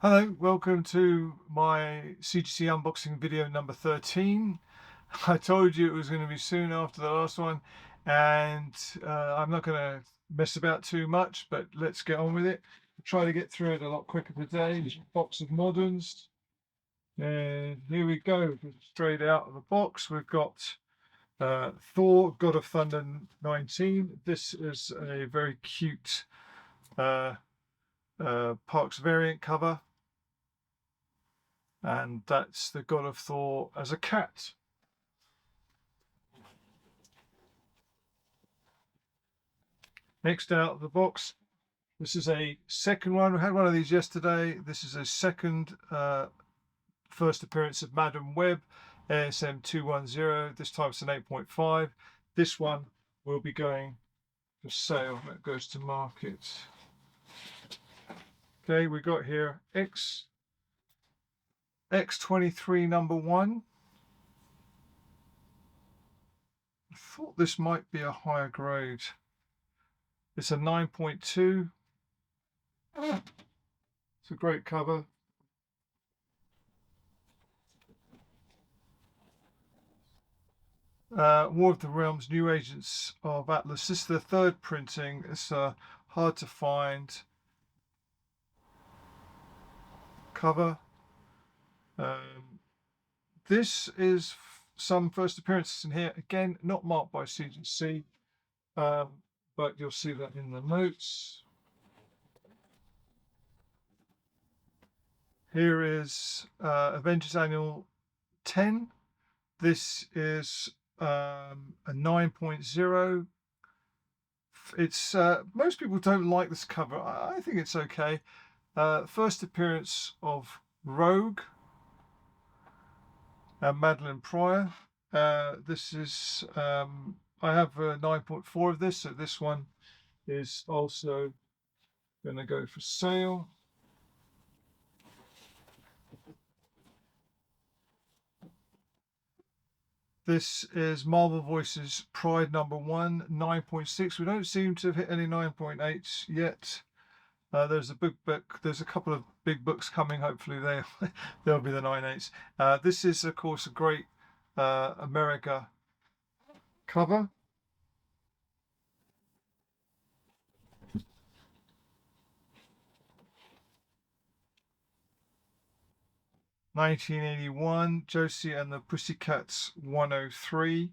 Hello, welcome to my CGC unboxing video number 13. I told you it was going to be soon after the last one, and I'm not going to mess about too much, but let's get on with it. Try to get through it a lot quicker today. There's a box of moderns, and here we go, straight out of the box. We've got Thor, God of Thunder 19. This is a very cute Parks variant cover. And that's the God of Thor as a cat. Next out of the box, this is a second one. We had one of these yesterday. This is a second first appearance of Madam Web, ASM 210. This time it's an 8.5. This one will be going for sale. That goes to market. Okay, we got here X23 number 1. I thought this might be a higher grade. It's a 9.2. It's a great cover. War of the Realms, New Agents of Atlas. This is the third printing. It's hard to find cover. This is some first appearances in here. Again, not marked by CGC, but you'll see that in the notes. Here is Avengers Annual 10. This is a 9.0. It's most people don't like this cover. I think it's okay. First appearance of Rogue and Madeline Pryor. This is I have a 9.4 of this, so this one is also going to go for sale. This is Marvel Voices Pride number 1, 9.6. We don't seem to have hit any 9.8s yet. There's a big book. There's a couple of big books coming. Hopefully they'll be the 9.8s. This is, of course, a great America cover. (1981) Josie and the Pussycats 103.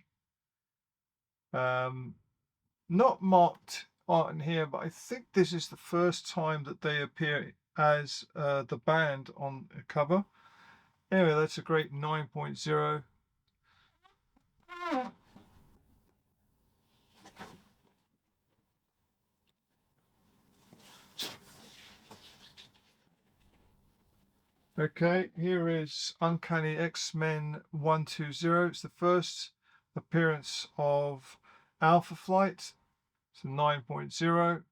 Not marked art in here, but I think this is the first time that they appear as the band on a cover. Anyway, that's a great 9.0. Okay, here is Uncanny X-Men 120. It's the first appearance of Alpha Flight. It's a 9.0.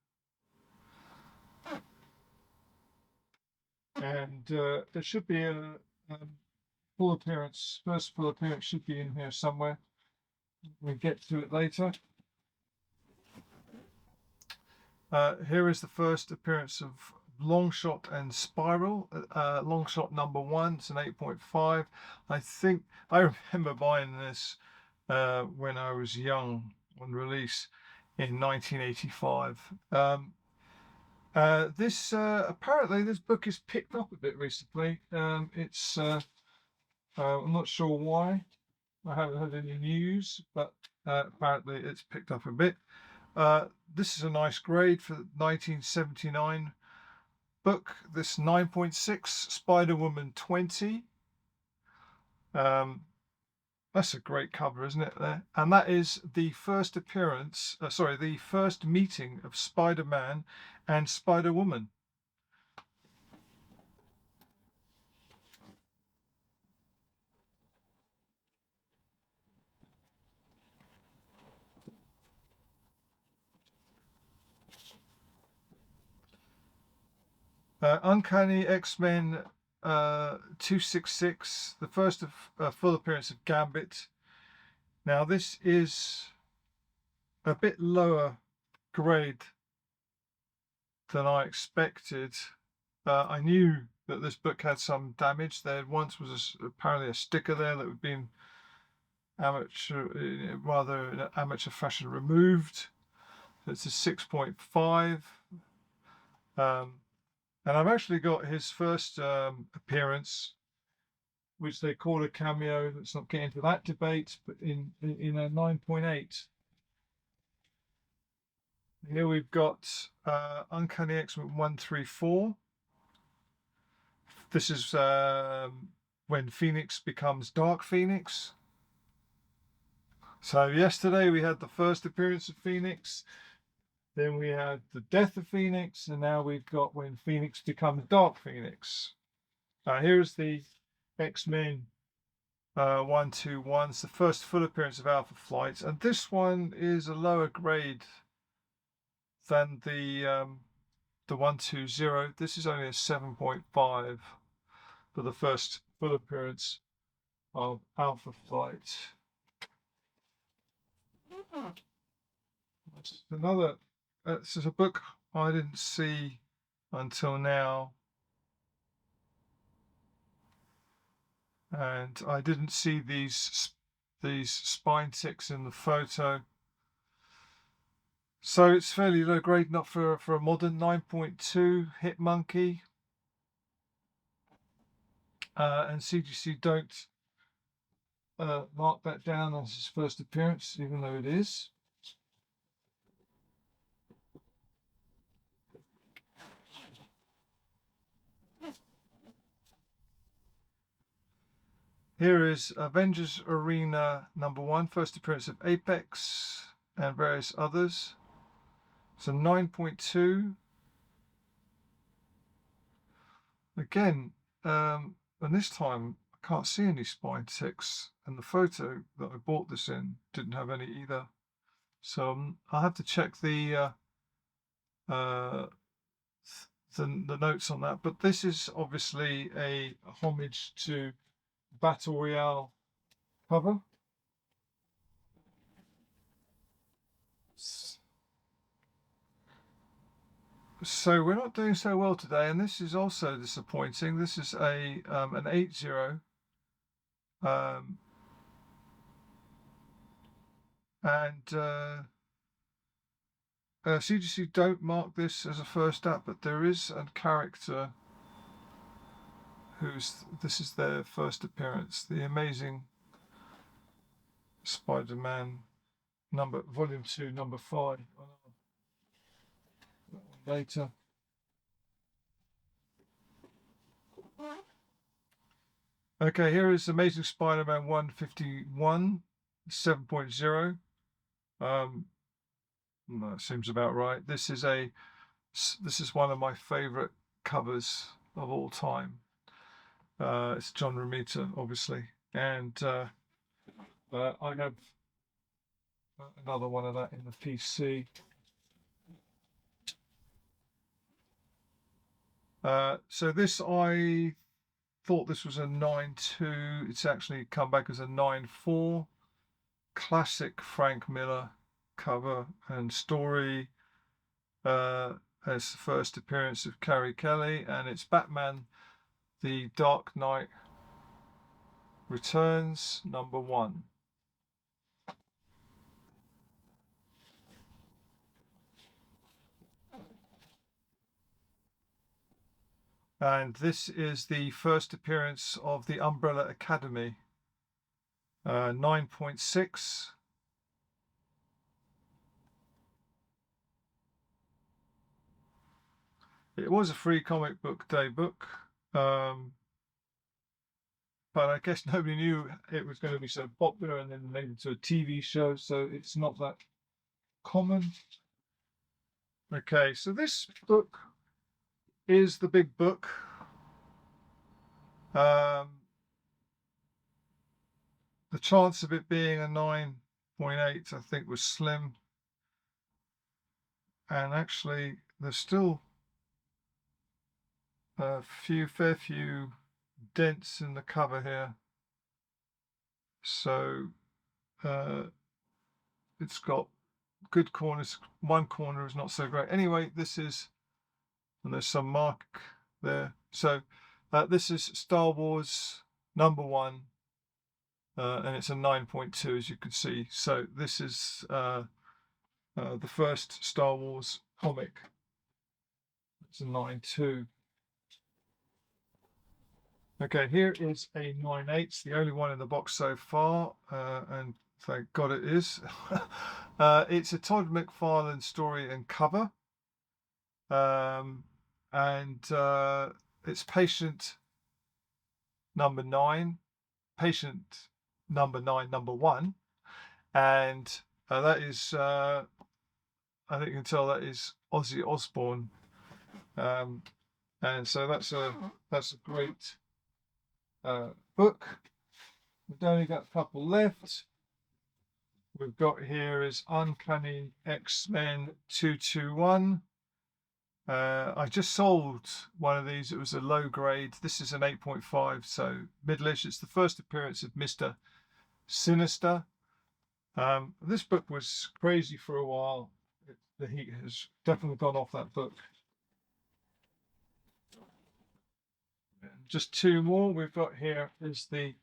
And there should be a full appearance. First full appearance should be in here somewhere. We'll get to it later. Here is the first appearance of Longshot and Spiral. Longshot number 1. It's an 8.5. I think I remember buying this when I was young on release in 1985. This apparently this book is picked up a bit recently. It's I'm not sure why. I haven't heard any news, but apparently it's picked up a bit. This is a nice grade for 1979 book. This 9.6 Spider-Woman 20. That's a great cover, isn't it? There, and that is the first appearance. The first meeting of Spider-Man and Spider-Woman. Uncanny X-Men 266, the first of full appearance of Gambit. Now this is a bit lower grade than I expected. I knew that this book had some damage. There once was apparently a sticker there that had been rather in an amateur fashion removed. It's a 6.5. And I've actually got his first appearance, which they call a cameo. Let's not get into that debate, but in a 9.8. Here we've got Uncanny X-Men 134. This is when Phoenix becomes Dark Phoenix. So yesterday we had the first appearance of Phoenix, then we had the death of Phoenix, and now we've got when Phoenix becomes Dark Phoenix. Here's the X-Men 121. It's the first full appearance of Alpha Flight, and this one is a lower grade than the 120. This is only a 7.5 for the first full appearance of Alpha Flight. This is a book I didn't see until now, and I didn't see these spine ticks in the photo, so it's fairly low grade, not for a modern. 9.2 Hit Monkey, and CGC don't mark that down as his first appearance, even though it is. Here is Avengers Arena #1, first appearance of Apex and various others. So 9.2. Again, and this time I can't see any spine ticks, and the photo that I bought this in didn't have any either. So I'll have to check the notes on that. But this is obviously a homage to Battle Royale cover. So we're not doing so well today, and this is also disappointing. This is a an 8.0, and CGC don't mark this as a first up, but there is a character this is their first appearance, the Amazing Spider-Man Volume 2, number 5. Later. Okay, here is Amazing Spider-Man 151, 7.0. That seems about right. This is one of my favorite covers of all time. It's John Romita, obviously, and I have another one of that in the PC. So this, I thought this was a 9.2. It's actually come back as a 9.4. Classic Frank Miller cover and story. As the first appearance of Carrie Kelly, and it's Batman The Dark Knight Returns #1. And this is the first appearance of the Umbrella Academy, 9.6. It was a free comic book day book, but I guess nobody knew it was going to be so popular, and then made it into a TV show, so it's not that common. Okay, so this book is the big book. The chance of it being a 9.8, I think, was slim. And actually, there's still a fair few dents in the cover here. So it's got good corners. One corner is not so great. Anyway, this is, and there's some mark there. So This is Star Wars #1, and it's a 9.2, as you can see. So this is the first Star Wars comic. It's a 9.2. Okay, here is a 9.8, the only one in the box so far, and thank God it is. It's a Todd McFarlane story and cover, and it's patient number 9, patient number 9, #1, and that is, I think you can tell that is Ozzy Osbourne, and so that's a great book. We've only got a couple left. We've got here is Uncanny X-Men 221. I just sold one of these. It was a low grade. This is an 8.5, so middleish. It's the first appearance of Mr. Sinister. This book was crazy for a while. The heat has definitely gone off that book. Just two more we've got here is the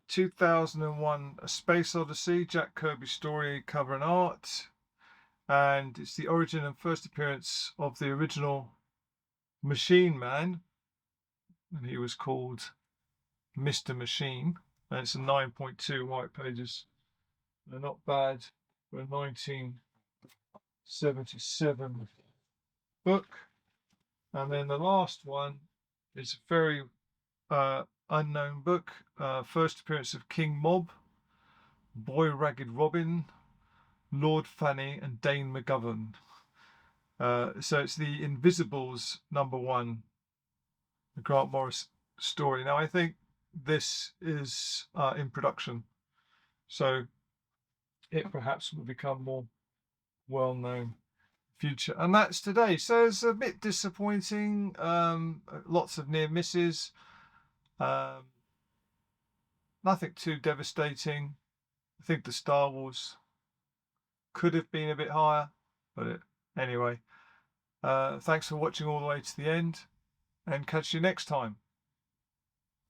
2001 A Space Odyssey, Jack Kirby story, cover and art. And it's the origin and first appearance of the original Machine Man. And he was called Mr. Machine. And it's a 9.2 white pages. They're not bad for a 1977 book. And then the last one is a very unknown book. First appearance of King Mob, Boy Ragged Robin, Lord Fanny, and Dane McGovern. So it's the Invisibles #1, the Grant Morris story. Now I think this is in production, so it perhaps will become more well known future. And that's today. So it's a bit disappointing. Lots of near misses. Nothing too devastating. I think the Star Wars could have been a bit higher, but anyway. Thanks for watching all the way to the end, and catch you next time.